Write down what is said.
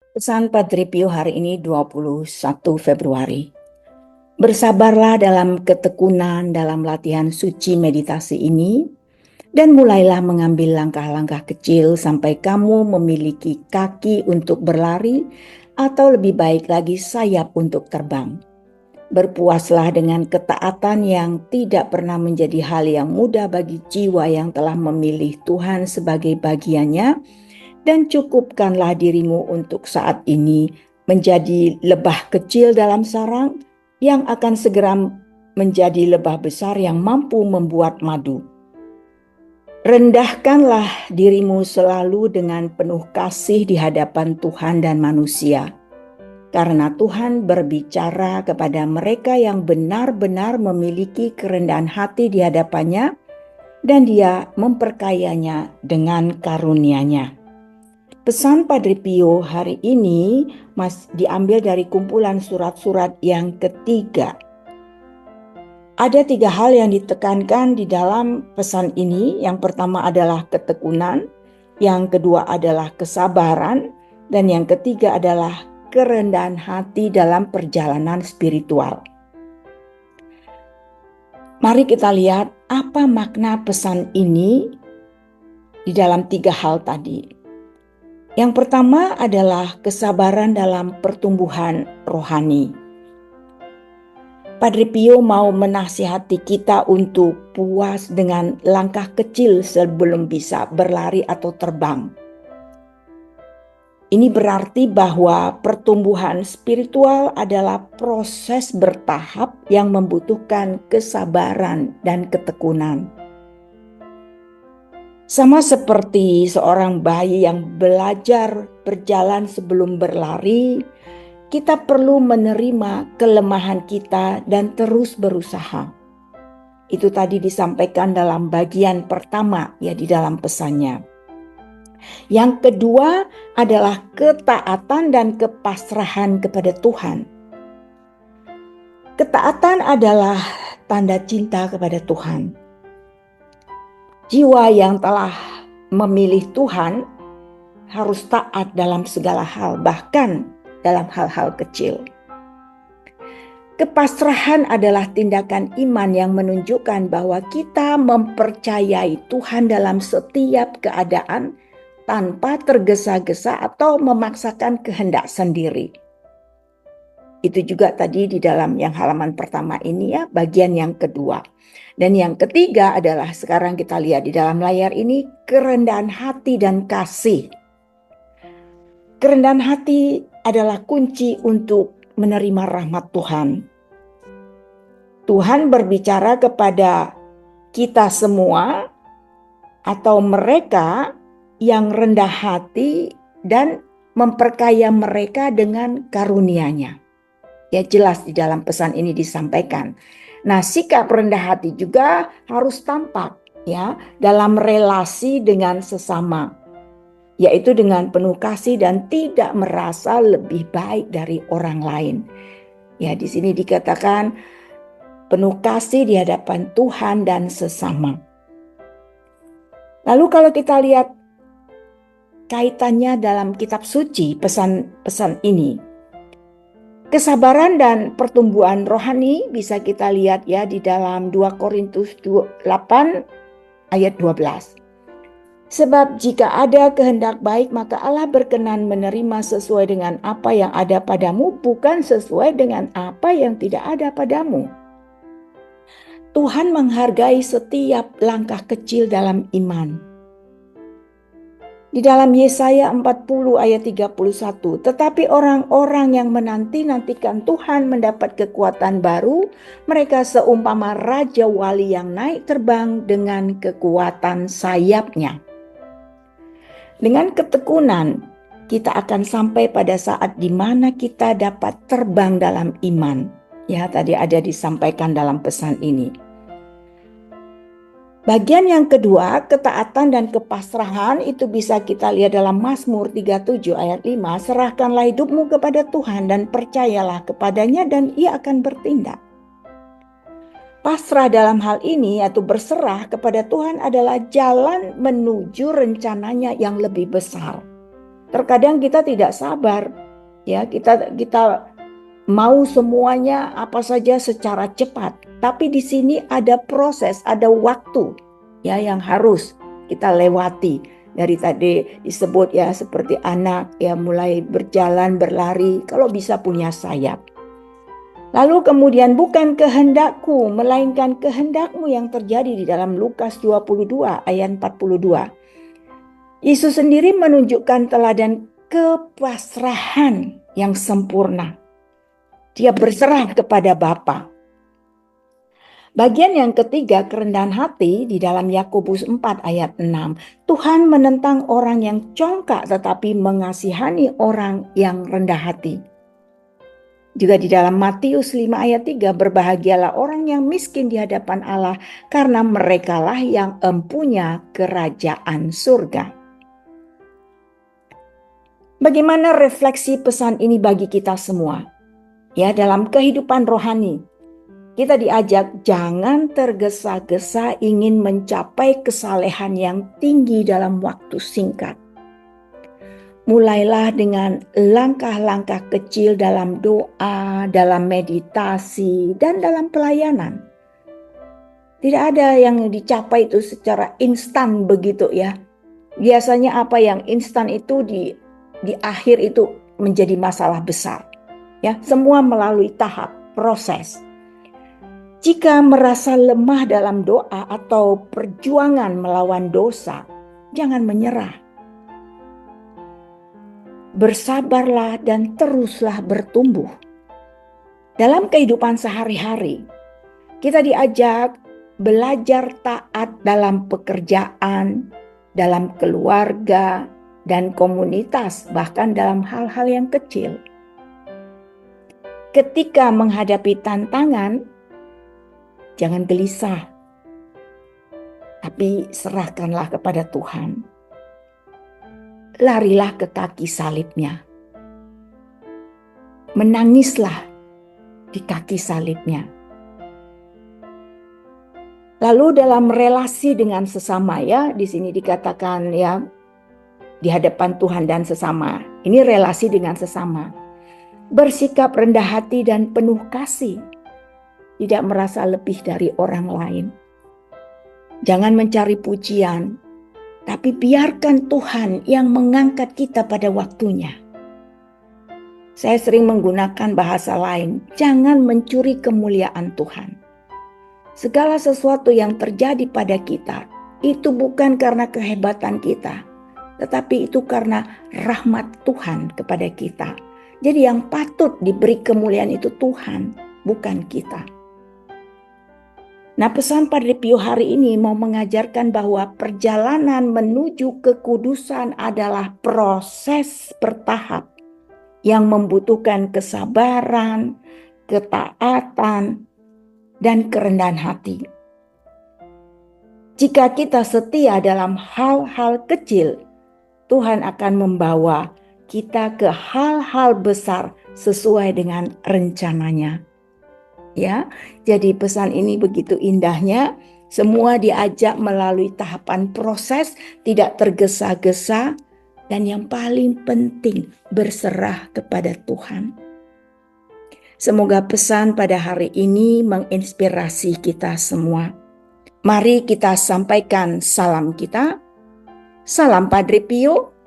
Pesan Padre Pio hari ini 21 Februari. Bersabarlah dalam ketekunan dalam latihan suci meditasi ini dan mulailah mengambil langkah-langkah kecil sampai kamu memiliki kaki untuk berlari atau lebih baik lagi sayap untuk terbang. Berpuaslah dengan ketaatan yang tidak pernah menjadi hal yang mudah bagi jiwa yang telah memilih Tuhan sebagai bagiannya, dan cukupkanlah dirimu untuk saat ini menjadi lebah kecil dalam sarang yang akan segera menjadi lebah besar yang mampu membuat madu. Rendahkanlah dirimu selalu dengan penuh kasih di hadapan Tuhan dan manusia, karena Tuhan berbicara kepada mereka yang benar-benar memiliki kerendahan hati di hadapannya, dan Dia memperkayanya dengan karunia-Nya. Pesan Padre Pio hari ini diambil dari kumpulan surat-surat yang ketiga. Ada 3 hal yang ditekankan di dalam pesan ini. Yang pertama adalah ketekunan, yang kedua adalah kesabaran, dan yang ketiga adalah kerendahan hati dalam perjalanan spiritual. Mari kita lihat apa makna pesan ini di dalam 3 hal tadi. Yang pertama adalah kesabaran dalam pertumbuhan rohani. Padre Pio mau menasihati kita untuk puas dengan langkah kecil sebelum bisa berlari atau terbang. Ini berarti bahwa pertumbuhan spiritual adalah proses bertahap yang membutuhkan kesabaran dan ketekunan. Sama seperti seorang bayi yang belajar berjalan sebelum berlari, kita perlu menerima kelemahan kita dan terus berusaha. Itu tadi disampaikan dalam bagian pertama ya di dalam pesannya. Yang kedua adalah ketaatan dan kepasrahan kepada Tuhan. Ketaatan adalah tanda cinta kepada Tuhan. Jiwa yang telah memilih Tuhan harus taat dalam segala hal, bahkan dalam hal-hal kecil. Kepasrahan adalah tindakan iman yang menunjukkan bahwa kita mempercayai Tuhan dalam setiap keadaan tanpa tergesa-gesa atau memaksakan kehendak sendiri. Itu juga tadi di dalam yang halaman pertama ini ya, bagian yang kedua. Dan yang ketiga adalah sekarang kita lihat di dalam layar ini, kerendahan hati dan kasih. Kerendahan hati adalah kunci untuk menerima rahmat Tuhan. Tuhan berbicara kepada kita semua atau mereka yang rendah hati dan memperkaya mereka dengan karunia-Nya. Ya, jelas di dalam pesan ini disampaikan. Nah, sikap rendah hati juga harus tampak ya dalam relasi dengan sesama, yaitu dengan penuh kasih dan tidak merasa lebih baik dari orang lain. Ya, di sini dikatakan penuh kasih di hadapan Tuhan dan sesama. Lalu kalau kita lihat kaitannya dalam kitab suci pesan-pesan ini, kesabaran dan pertumbuhan rohani bisa kita lihat ya di dalam 2 Korintus 8 ayat 12. Sebab jika ada kehendak baik, maka Allah berkenan menerima sesuai dengan apa yang ada padamu, bukan sesuai dengan apa yang tidak ada padamu. Tuhan menghargai setiap langkah kecil dalam iman. Di dalam Yesaya 40 ayat 31, tetapi orang-orang yang menanti-nantikan Tuhan mendapat kekuatan baru, mereka seumpama raja wali yang naik terbang dengan kekuatan sayapnya. Dengan ketekunan, kita akan sampai pada saat di mana kita dapat terbang dalam iman. Ya, tadi ada disampaikan dalam pesan ini. Bagian yang kedua, ketaatan dan kepasrahan itu bisa kita lihat dalam Mazmur 37 ayat 5. Serahkanlah hidupmu kepada Tuhan dan percayalah kepadanya dan Ia akan bertindak. Pasrah dalam hal ini atau berserah kepada Tuhan adalah jalan menuju rencananya yang lebih besar. Terkadang kita tidak sabar, ya kita mau semuanya apa saja secara cepat. Tapi di sini ada proses, ada waktu ya yang harus kita lewati. Dari tadi disebut ya seperti anak ya mulai berjalan, berlari, kalau bisa punya sayap. Lalu kemudian bukan kehendakku, melainkan kehendakmu yang terjadi di dalam Lukas 22 ayat 42. Yesus sendiri menunjukkan teladan kepasrahan yang sempurna. Dia berserah kepada Bapa. Bagian yang ketiga, kerendahan hati di dalam Yakobus 4 ayat 6. Tuhan menentang orang yang congkak tetapi mengasihani orang yang rendah hati. Juga di dalam Matius 5 ayat 3, berbahagialah orang yang miskin di hadapan Allah karena merekalah yang empunya kerajaan surga. Bagaimana refleksi pesan ini bagi kita semua? Ya, dalam kehidupan rohani, kita diajak jangan tergesa-gesa ingin mencapai kesalehan yang tinggi dalam waktu singkat. Mulailah dengan langkah-langkah kecil dalam doa, dalam meditasi, dan dalam pelayanan. Tidak ada yang dicapai itu secara instan begitu ya. Biasanya apa yang instan itu di akhir itu menjadi masalah besar. Ya, semua melalui tahap proses. Jika merasa lemah dalam doa atau perjuangan melawan dosa, jangan menyerah. Bersabarlah dan teruslah bertumbuh. Dalam kehidupan sehari-hari, kita diajak belajar taat dalam pekerjaan, dalam keluarga, dan komunitas, bahkan dalam hal-hal yang kecil. Ketika menghadapi tantangan, jangan gelisah, tapi serahkanlah kepada Tuhan. Larilah ke kaki salibnya. Menangislah di kaki salibnya. Lalu dalam relasi dengan sesama ya, di sini dikatakan ya, di hadapan Tuhan dan sesama. Ini relasi dengan sesama. Bersikap rendah hati dan penuh kasih. Tidak merasa lebih dari orang lain. Jangan mencari pujian, tapi biarkan Tuhan yang mengangkat kita pada waktunya. Saya sering menggunakan bahasa lain, jangan mencuri kemuliaan Tuhan. Segala sesuatu yang terjadi pada kita, itu bukan karena kehebatan kita, tetapi itu karena rahmat Tuhan kepada kita. Jadi yang patut diberi kemuliaan itu Tuhan, bukan kita. Nah, pesan Padre Pio hari ini mau mengajarkan bahwa perjalanan menuju kekudusan adalah proses bertahap yang membutuhkan kesabaran, ketaatan, dan kerendahan hati. Jika kita setia dalam hal-hal kecil, Tuhan akan membawa kita ke hal-hal besar sesuai dengan rencananya. Ya, jadi pesan ini begitu indahnya. Semua diajak melalui tahapan proses, tidak tergesa-gesa, dan yang paling penting berserah kepada Tuhan. Semoga pesan pada hari ini menginspirasi kita semua. Mari kita sampaikan salam kita. Salam Padre Pio.